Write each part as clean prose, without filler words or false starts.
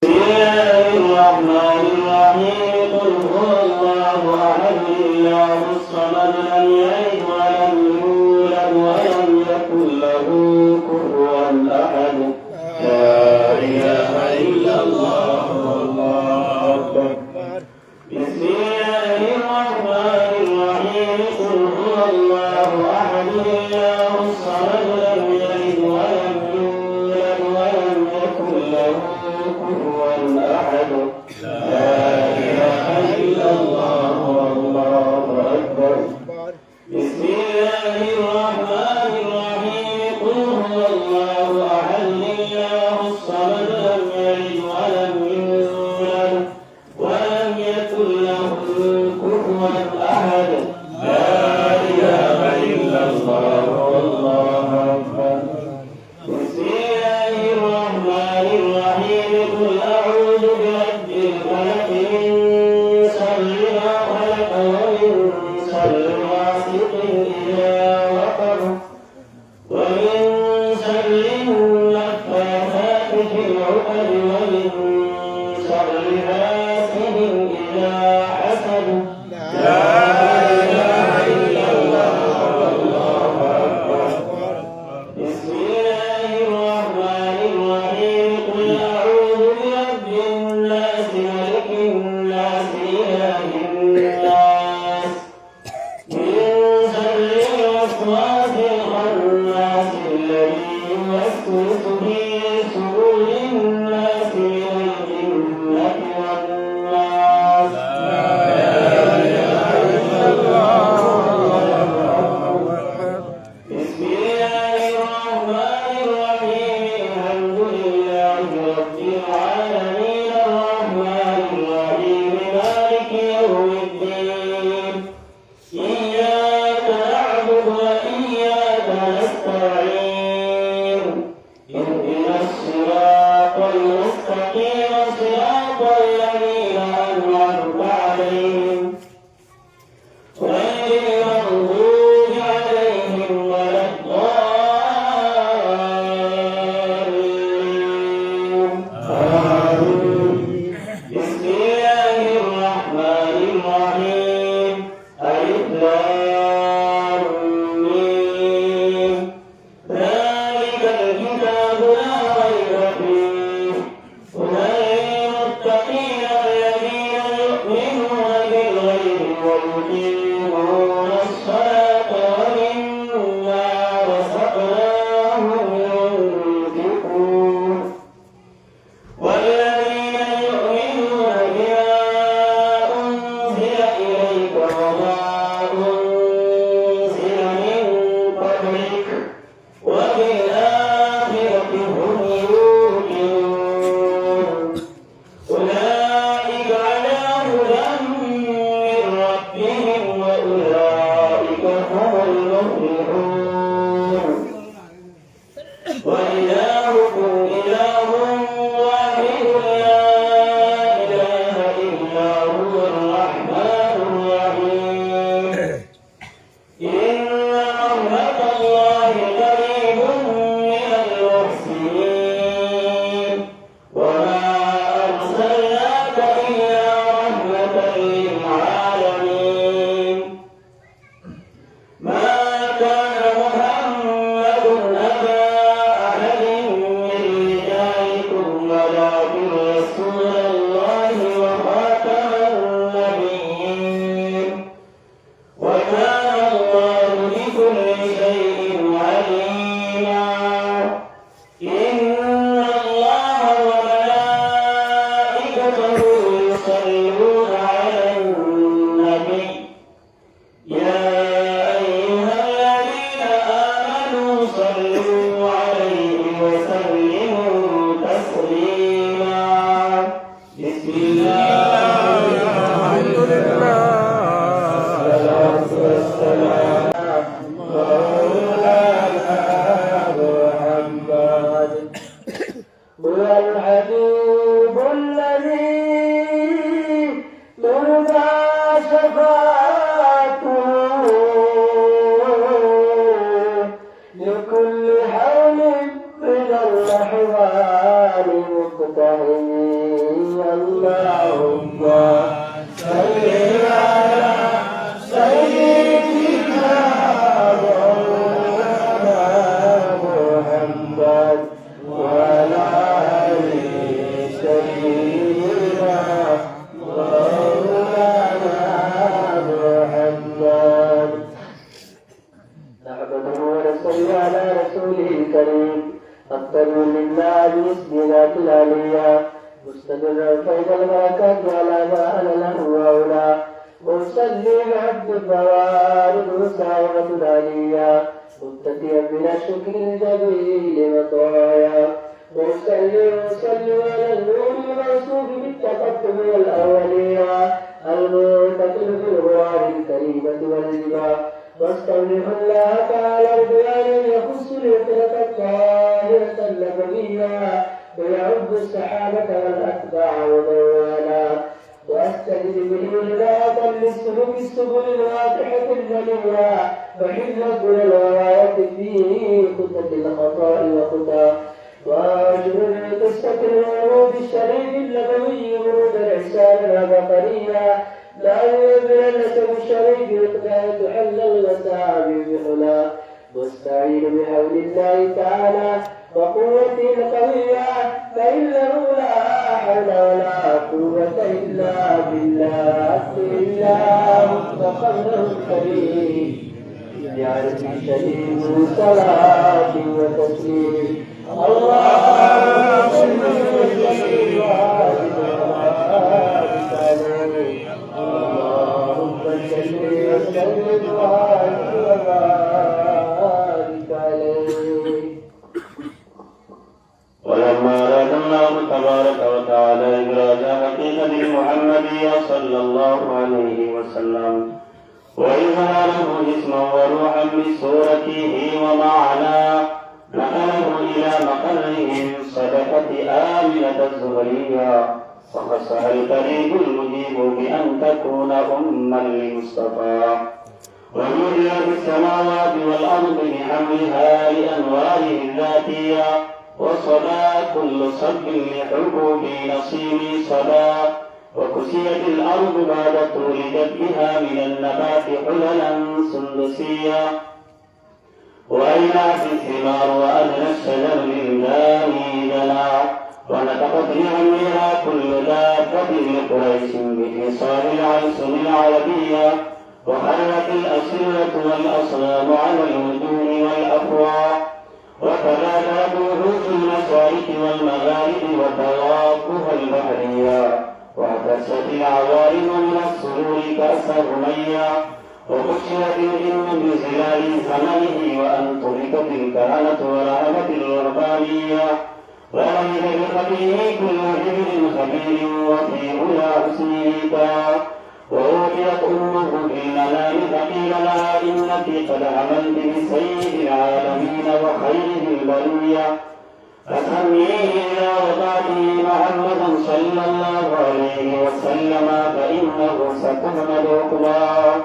بسم الله الرحمن الرحيم قل هو الله أحد الله الصمد لم يلد ولم يولد ولم يكن له كفوا أحد لا إله إلا الله والله أكبر بسم الله الرحمن الرحيم قل هو الله أحد الله الصمد لم يلد ولم يولد ولم يكن له كفوا أحد لا إله إلا الله والله أكبر بسم الله الرحمن الرحيم قل هو الله أحد الله الصمد لم يلد ولم يولد ولم يكن له كفوا أحد لا إله إلا الله والله أكبر بسم الله الرحمن الرحيم قل أعوذ برب الفلق من شر ما خلق ومن شر غاسق إذا وقب ومن شر النفاثات في العقد ومن شر حاسد إذا حسد لا إله إلا الله والله أكبر بسم الله الرحمن الرحيم قل أعوذ برب الناس ملك الناس إله الناس من شر الوسواس الخناس الذي يوسوس في صدور الناس من الجنة والناس لا إله إلا الله بسم الله الرحمن الرحيم الحمد لله رب العالمين الرحمن الرحيم مالك يوم الدين إياك نعبد وإياك نستعين اهدنا الصراط المستقيم صراط الذين أنعمت عليهم غير المغضوب عليهم ولا الضالين آمين بسم الله الرحمن الرحيم ألف لام ميم ذلك الكتاب لا ريب فيه هدى للمتقين الذين يؤمنون بالغيب ويقيمون الصلاة ومما رزقناهم ينفقون والذين يؤمنون بما أنزل إليك وما أنزل من قبلك وبالآخرة هم يوقنون أولئك على هدى من ربهم وأولئك هم المفلحون وإلهكم إله واحد لا إله إلا هو الرحمن الرحيم إن رحمة الله قريب من المحسنين وما أرسلناك إلا رحمة للعالمين ما كان محمد أبا أحد من رجالكم ولكن رسول الله وخاتم النبيين وكان الله بكل شيء عليما إن الله وملائكته يصلون على النبي يا أيها الذين آمنوا صلوا عليه وسلموا تسليما اللهم صل على سيدنا مولانا محمد وعلى آل سيدنا مولانا محمد. نحمده ونصلي على رسوله الكريم الطيب لله باسم ذات العليا مستمرا فإن البركات على ما أنا له وأولى وأصلي بعبد الفوارق وسائرة العليا مبتدئا من الشكر الجميل وطايا وأصلي على النور الموصوف بالتقدم والأولية المنتقل في الغوار الكريمة والجبال واستغفر الله تعالى بأن يخص الفطرة الطاهرة النبوية ويعد الصحابة والأتباع وموالا واستجد به هداية للسلوك السبل الواضحة الجلية وحفظا من الغواية فيه خطة الخطاء وخطا وأرجو قصة الورود الشريف النبوي ورود الإحسان العبقرية لا يؤمن النسب الشريف يقدر تحل المساعب بحلا مستعين بحول الله تعالى وقوته القوية فإنه لا حول ولا قوة إلا بالله إلا مستقره الكريم بعرف شديد صلاة وتسليم اللهم صل وسلم وبارك عليه اللهم صل وسلم وبارك عليه. ولما أراد الله تبارك وتعالى إبراز حقيقة المحمدية صلى الله عليه وسلم وإظهاره اسما وروحا بصورته ومعناه نقله إلى مقره من صدقة آمنة الزهرية وخصها القريب المجيب بأن تكون أما للمصطفى وجودها في السماوات والأرض بحملها لأنواره الذاتية وصدى كل صب لحبوب نصيب صدى وكسيت الأرض بعد طول جدها من النبات حللا سندسيا وأينعت الثمار وأدنى الشجر للداني دنا ونطقت بعمرها كل دابة لقريش بحصار العلسن العربية وخرت الأسرة والأصنام على الوجوه والأفواه وتبادرت وحوش المشارق والمغارب وتواقها البحرية واعتست العوالم من السرور كأس الرمية وبشرت الجن بظلال ثمنه وأن طرقت الكهنة ورهبت الرهبانية وليس بخبير كل حبر خبير وفي علا حسنه وأوتيت أمه بالمنام فقيل لها إنك قد عملت بسيد العالمين وخير البرية فسميه إلى وضعته محمدا صلى الله عليه وسلم فإنه ستهمد عقباه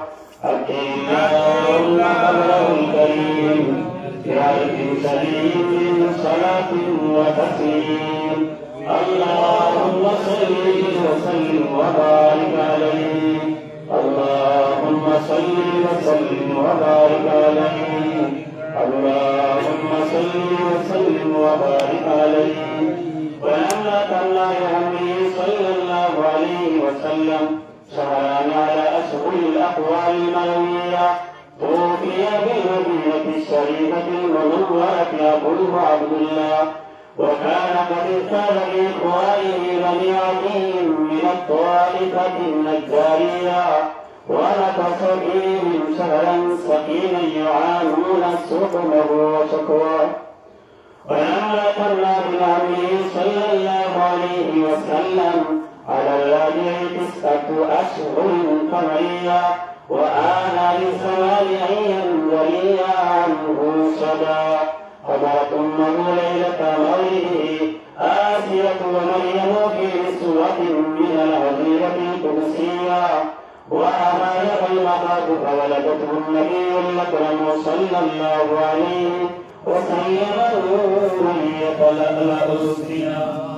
اللهم قبله الكريم بعرف سليم من صلاة وتسليم اللهم صل وسلم وبارك عليه اللهم صل وسلم وبارك عليه اللهم صل وسلم وبارك عليه. ولما تم عمره صلى الله عليه وسلم شهران على أشهر الأقوال المنوية توفي بالمدينة الشريفة المنورة أبوه عبد الله وكان قد ارتاد بإخوانه بني عظيم من الطائفة النجارية ونقص فيهم شهرا سقيما يعانون سقمه وشكواه. ولما تم بعمره صلى الله عليه وسلم على الرابع 9 أشهر قمرية وآن لزمان أن ينبغي عنه صدى حضرت أمه ليلة مولده آسية ومريم في نسوة من العزيرة القدسية وأمانة المخاض فولدته النبي الأكرم صلى الله عليه وسلم ذرية الأسرى